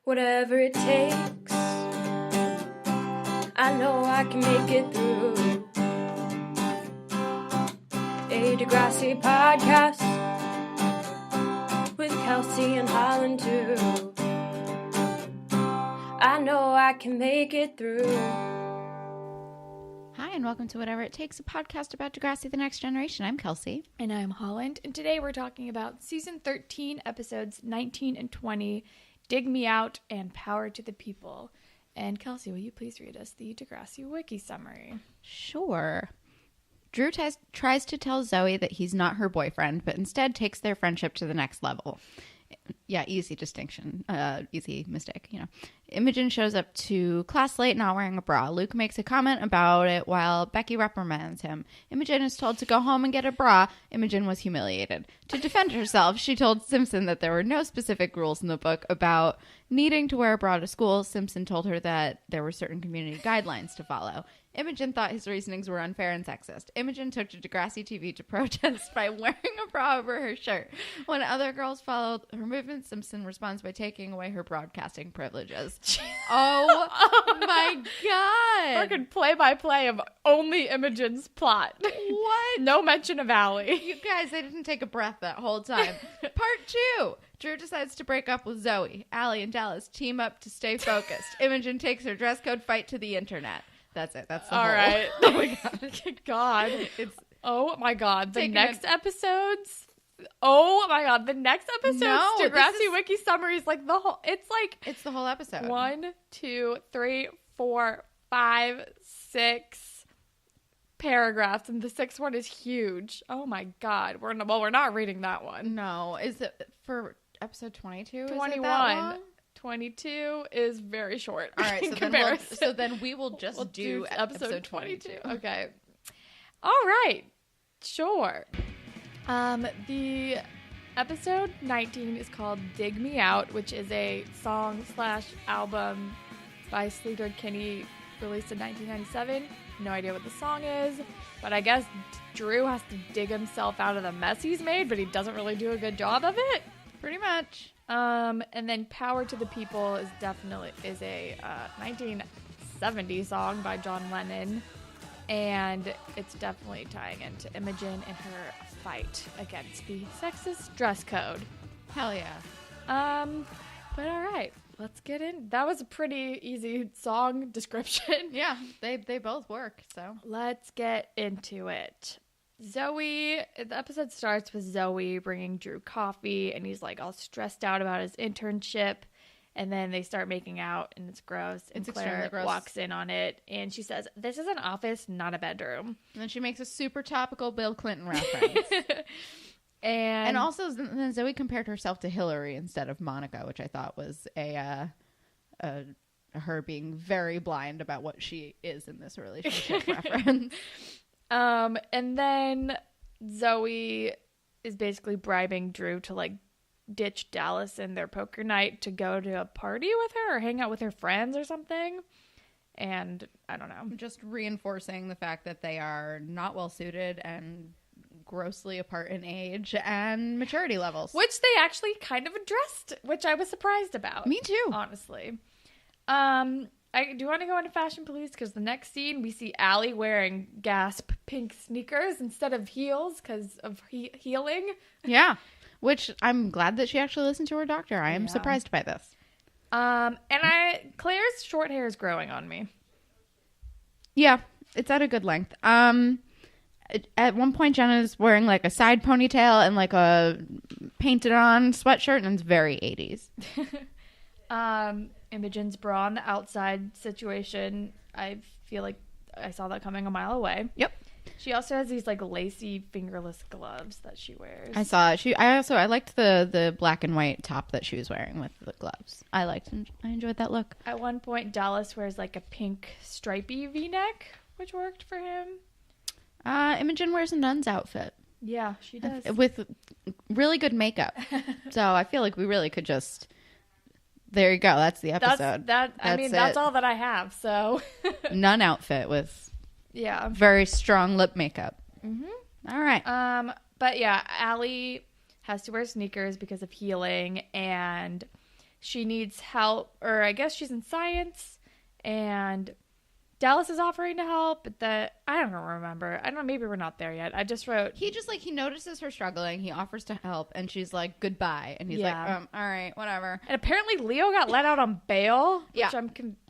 Whatever it takes, I know I can make it through. A Degrassi podcast with Kelsey and Holland too. I know I can make it through. Hi, and welcome to Whatever It Takes, a podcast about Degrassi, the Next Generation. I'm Kelsey. And I'm Holland. And today we're talking about Season 13, Episodes 19 and 20, Dig Me Out and Power to the People. And Kelsey, will you please read us the Degrassi Wiki summary? Sure. Drew tries to tell Zoe that he's not her boyfriend, but instead takes their friendship to the next level. Yeah, easy distinction. Easy mistake, you know. Imogen shows up to class late not wearing a bra. Luke makes a comment about it while Becky reprimands him. Imogen is told to go home and get a bra. Imogen was humiliated. To defend herself, she told Simpson that there were no specific rules in the book about needing to wear a bra to school. Simpson told her that there were certain community guidelines to follow. Imogen thought his reasonings were unfair and sexist. Imogen took to Degrassi TV to protest by wearing a bra over her shirt. When other girls followed her movement, Simpson responds by taking away her broadcasting privileges. Oh my god! Fucking play-by-play of only Imogen's plot. What? No mention of Alli. You guys, they didn't take a breath that whole time. Part 2. Drew decides to break up with Zoe. Alli and Dallas team up to stay focused. Imogen takes her dress code fight to the internet. That's it. That's the All whole. right. Oh my god. God. It's Oh my god. The Taking next episodes. Oh my god. The next episode's No, this Degrassi is- Wiki summary is like the whole. It's like it's the whole episode. 1, 2, 3, 4, 5, 6 paragraphs, and the sixth one is huge. Oh my god. We're not reading that one. No, is it for episode 22? 21. 22 is very short. All right, so then we will just We'll do episode 22. Okay. All right. Sure. The episode 19 is called Dig Me Out, which is a song/album by Sleater Kinney released in 1997. No idea what the song is, but I guess Drew has to dig himself out of the mess he's made, but he doesn't really do a good job of it. Pretty much. And then Power to the People is a 1970 song by John Lennon, and it's definitely tying into Imogen and her fight against the sexist dress code. Hell yeah. But all right, let's get in. That was a pretty easy song description. Yeah, they both work, so. Let's get into it. The episode starts with Zoe bringing Drew coffee, and he's like all stressed out about his internship, and then they start making out, and it's gross, and Claire walks in on it, and she says, "This is an office, not a bedroom." And then she makes a super topical Bill Clinton reference. and also then Zoe compared herself to Hillary instead of Monica, which I thought was her being very blind about what she is in this relationship reference. And then Zoe is basically bribing Drew to like ditch Dallas and their poker night to go to a party with her or hang out with her friends or something. And I don't know. Just reinforcing the fact that they are not well suited and grossly apart in age and maturity levels. Which they actually kind of addressed, which I was surprised about. Me too. Honestly. Do you want to go into fashion police? Because the next scene, we see Alli wearing gasp pink sneakers instead of heels because of healing. Yeah, which I'm glad that she actually listened to her doctor. I am surprised by this. And Claire's short hair is growing on me. Yeah, it's at a good length. At one point, Jenna's wearing like a side ponytail and like a painted on sweatshirt, and it's very 80s. Imogen's bra on the outside situation. I feel like I saw that coming a mile away. Yep. She also has these like lacy fingerless gloves that she wears. I saw it. I liked the black and white top that she was wearing with the gloves. I enjoyed that look. At one point, Dallas wears like a pink stripy V-neck, which worked for him. Imogen wears a nun's outfit. Yeah, she does. With really good makeup. So I feel like we really could just... There you go. That's the episode. That's all that I have. So nun outfit with Yeah. Very strong lip makeup. Mm-hmm. All right. But yeah, Alli has to wear sneakers because of healing, and she needs help, or I guess she's in science, and Dallas is offering to help, but I don't remember. I don't know, maybe we're not there yet. I just wrote... He just, like, he notices her struggling, he offers to help, and she's like, goodbye. And he's like, all right, whatever. And apparently Leo got let out on bail,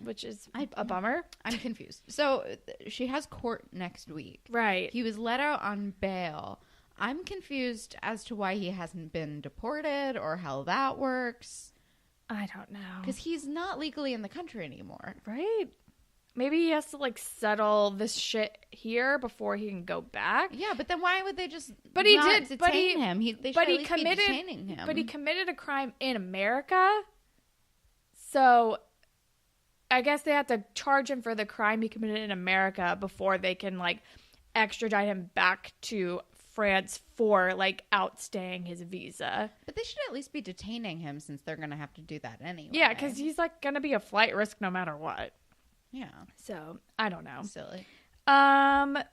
which is a bummer. I'm confused. So, she has court next week. Right. He was let out on bail. I'm confused as to why he hasn't been deported or how that works. I don't know. Because he's not legally in the country anymore. Right? Maybe he has to, like, settle this shit here before he can go back. Yeah, but then why would they just but he not did, detain him? They should at least be committed, detaining him. But he committed a crime in America. So I guess they have to charge him for the crime he committed in America before they can, like, extradite him back to France for, like, outstaying his visa. But they should at least be detaining him since they're going to have to do that anyway. Yeah, because he's, like, going to be a flight risk no matter what. Yeah. So, I don't know. Silly. But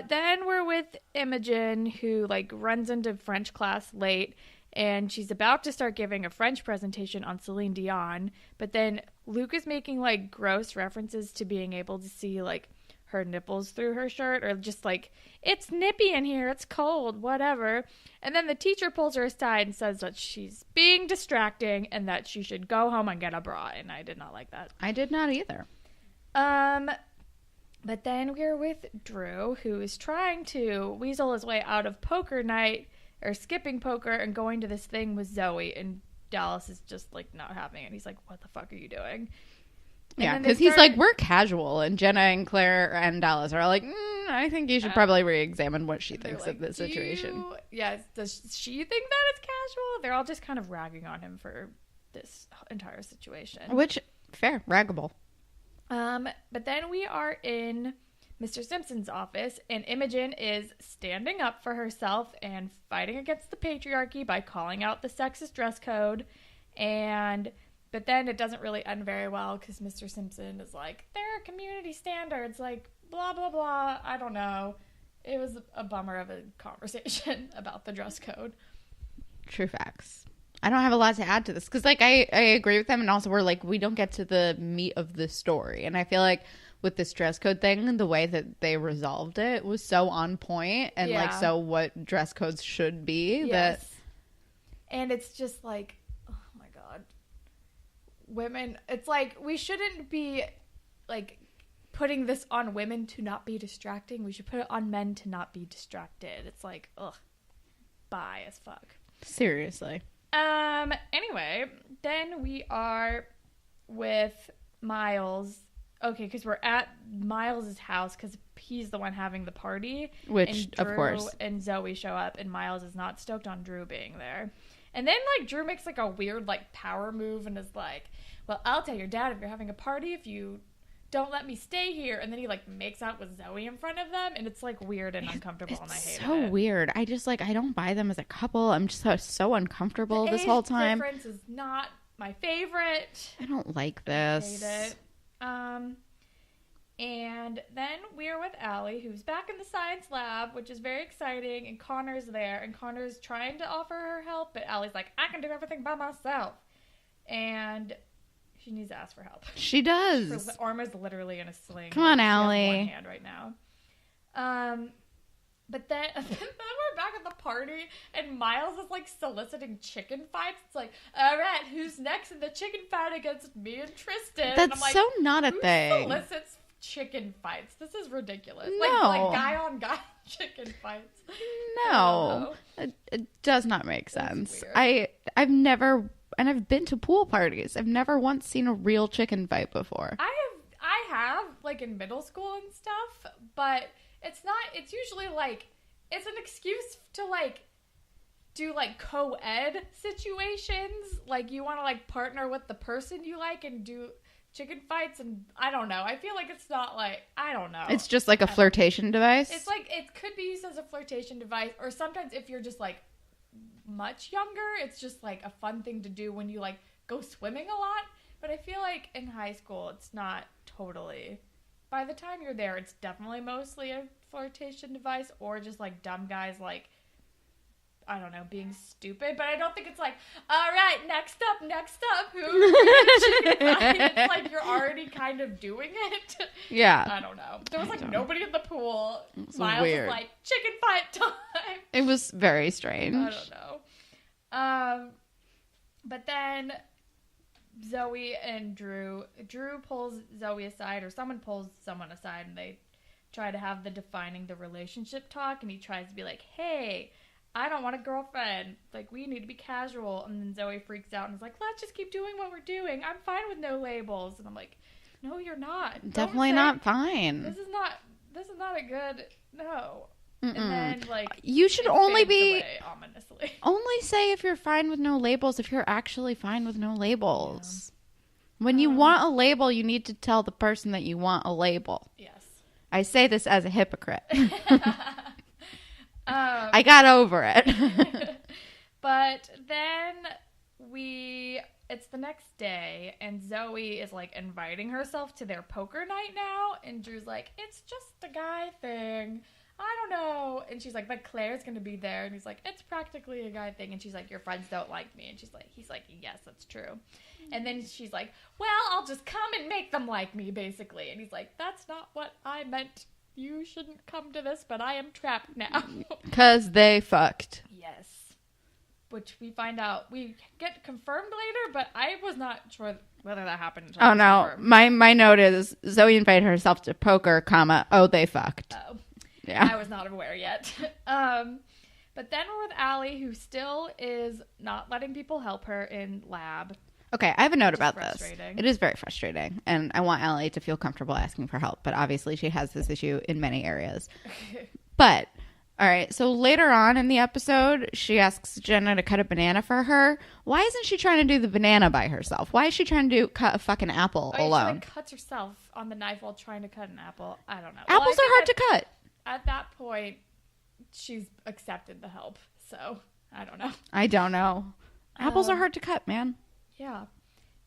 then we're with Imogen, who, like, runs into French class late, and she's about to start giving a French presentation on Celine Dion, but then Luke is making, like, gross references to being able to see, like, her nipples through her shirt, or just like, it's nippy in here, it's cold, whatever. And then the teacher pulls her aside and says that she's being distracting and that she should go home and get a bra, and I did not like that. I did not either. But then we're with Drew, who is trying to weasel his way out of poker night, or skipping poker, and going to this thing with Zoe, and Dallas is just, like, not having it. He's like, what the fuck are you doing? Yeah, because he's like, we're casual, and Jenna and Claire and Dallas are like, I think you should probably re-examine what she thinks of this situation. Does she think that it's casual? They're all just kind of ragging on him for this entire situation. Which, fair, raggable. But then we are in Mr. Simpson's office, and Imogen is standing up for herself and fighting against the patriarchy by calling out the sexist dress code, but then it doesn't really end very well because Mr. Simpson is like, there are community standards, like, blah, blah, blah. I don't know. It was a bummer of a conversation about the dress code. True facts. I don't have a lot to add to this because, like, I agree with them, and also we're like, we don't get to the meat of the story. And I feel like with this dress code thing, the way that they resolved it was so on point and, like, so what dress codes should be. Yes. And it's just like, women, it's like, we shouldn't be, like, putting this on women to not be distracting. We should put it on men to not be distracted. It's like, ugh, bye as fuck. Seriously. Anyway, then we are with Miles. Okay, because we're at Miles' house because he's the one having the party. Which, Drew of course. and Zoe show up, and Miles is not stoked on Drew being there. And then, like, Drew makes, like, a weird, like, power move and is like, well, I'll tell your dad if you're having a party if you don't let me stay here. And then he, like, makes out with Zoe in front of them. And it's, like, weird and uncomfortable, and I hate it. It's so weird. I just, like, I don't buy them as a couple. I'm just so uncomfortable this whole time. The difference is not my favorite. I don't like this. I hate it. And then we're with Alli, who's back in the science lab, which is very exciting, and Connor's there, and Connor's trying to offer her help, but Alli's like, I can do everything by myself. And she needs to ask for help. She does. Her arm is literally in a sling. Come on, She Alli. has one hand right now. But then we're back at the party, and Miles is, like, soliciting chicken fights. It's like, all right, who's next in the chicken fight against me and Tristan? That's and I'm like, so not a who thing. solicits chicken fights? This is ridiculous. No. Like guy on guy chicken fights. No. It does not make sense. Weird. I've never, and I've been to pool parties. I've never once seen a real chicken fight before. I have, like, in middle school and stuff, but it's usually, like, it's an excuse to, like, do, like, co-ed situations. Like, you want to, like, partner with the person you like and do chicken fights, and I don't know. I feel like it's not, like, I don't know. It's just like a flirtation device. It's like, it could be used as a flirtation device, or sometimes if you're just, like, much younger, it's just, like, a fun thing to do when you, like, go swimming a lot. But I feel like in high school, it's not totally. By the time you're there, it's definitely mostly a flirtation device, or just, like, dumb guys, like, I don't know, being stupid, but I don't think it's like, all right, next up, who? It's like you're already kind of doing it. Yeah. I don't know. There was like nobody in the pool. Miles weird. was like, chicken fight time. It was very strange. I don't know. But then Zoe and Drew pulls Zoe aside, or someone pulls someone aside, and they try to have the defining the relationship talk, and he tries to be like, hey, I don't want a girlfriend. Like, we need to be casual. And then Zoe freaks out and is like, let's just keep doing what we're doing. I'm fine with no labels. And I'm like, no, you're not. Definitely not fine. This is not a good, no. And then, like, you should it only fades be away ominously. only say if you're fine with no labels if you're actually fine with no labels. When you want a label, you need to tell the person that you want a label. Yes. I say this as a hypocrite. I got over it. But then it's the next day, and Zoe is like inviting herself to their poker night now, and Drew's like, it's just a guy thing. I don't know. And she's like, but Claire's going to be there. And he's like, it's practically a guy thing. And she's like, your friends don't like me. And he's like, yes, that's true. And then she's like, well, I'll just come and make them like me, basically. And he's like, that's not what I meant. You shouldn't come to this, but I am trapped now. Because they fucked. Yes. Which we find out, we get confirmed later, but I was not sure whether that happened. Oh, no. My note is, Zoe invited herself to poker, they fucked. Oh. Yeah. I was not aware yet. But then we're with Alli, who still is not letting people help her in lab. Okay, I have a note about this. It is very frustrating, and I want Alli to feel comfortable asking for help, but obviously she has this issue in many areas. But, all right, so later on in the episode, she asks Jenna to cut a banana for her. Why isn't she trying to do the banana by herself? Why is she trying to cut a fucking apple alone? She like cuts herself on the knife while trying to cut an apple. I don't know. Apples are hard to cut. At that point, she's accepted the help, so I don't know. I don't know. Apples are hard to cut, man. Yeah.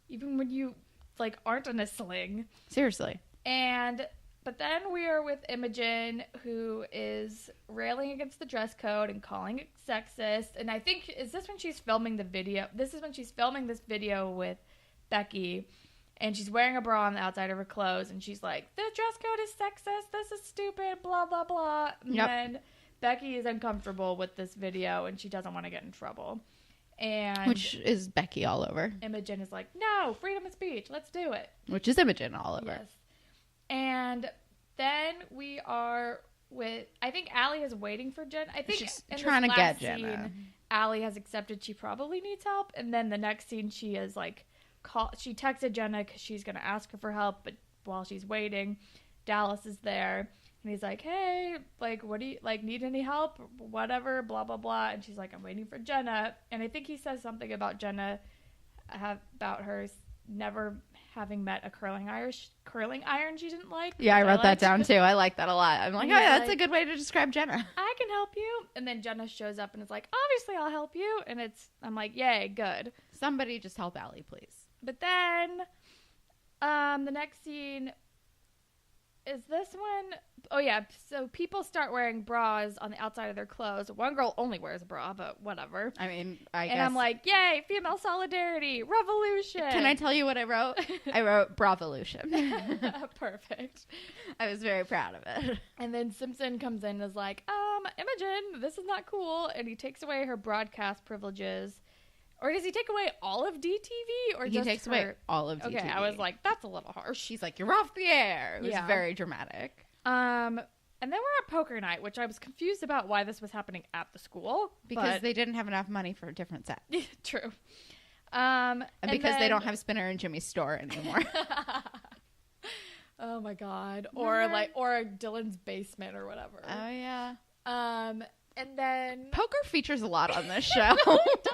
Even when you, like, aren't in a sling. Seriously. But then we are with Imogen, who is railing against the dress code and calling it sexist. And I think, is this when she's filming the video? This is when she's filming this video with Becky. And she's wearing a bra on the outside of her clothes. And she's like, the dress code is sexist. This is stupid. Blah, blah, blah. And then Becky is uncomfortable with this video. And she doesn't want to get in trouble. Which is Becky all over. Imogen is like, no, freedom of speech. Let's do it. Which is Imogen all over. Yes. And then we are with, I think Alli is waiting for Jen. I think she's trying to get Jenna. Scene, Alli has accepted she probably needs help. And then the next scene, she is like, she texted Jenna because she's going to ask her for help. But while she's waiting, Dallas is there. And he's like, hey, like, what do you, like, need any help? Whatever, blah, blah, blah. And she's like, I'm waiting for Jenna. And I think he says something about Jenna, about her never having met a curling iron she didn't like. Yeah, I wrote that down, too. I like that a lot. I'm like, yeah, that's a good way to describe Jenna. I can help you. And then Jenna shows up and is like, obviously I'll help you. And I'm like, yay, good. Somebody just help Alli, please. But then the next scene is this one. Oh, yeah. So people start wearing bras on the outside of their clothes. One girl only wears a bra, but whatever. I mean, I guess. And I'm like, yay, female solidarity, revolution. Can I tell you what I wrote? I wrote Bravolution. Perfect. I was very proud of it. And then Simpson comes in and is like, Imogen, this is not cool. And he takes away her broadcast privileges. Or does he take away all of DTV? Or he just takes her? away all of DTV. Okay, I was like, that's a little harsh. He's like, you're off the air. It was very dramatic. And then we're at poker night, which I was confused about why this was happening at the school. Because they didn't have enough money for a different set. True. And because they don't have Spinner in Jimmy's store anymore. Oh my God. Or Dylan's basement or whatever. Oh yeah. And then poker features a lot on this show. It does.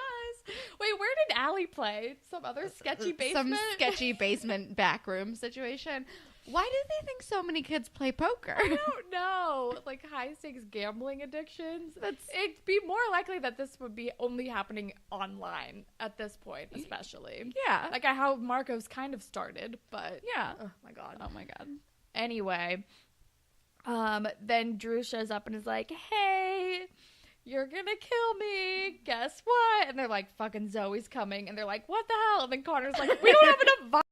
Wait, where did Alli play? Some other sketchy basement? Some sketchy basement backroom situation. Why do they think so many kids play poker? I don't know. Like high-stakes gambling addictions. It'd be more likely that this would be only happening online at this point, especially. Yeah. Like how Marcos kind of started, but... Yeah. Oh, my God. Oh, my God. Anyway, then Drew shows up and is like, hey... you're gonna kill me. Guess what? And they're like, fucking Zoe's coming. And they're like, what the hell? And then Connor's like, we don't have enough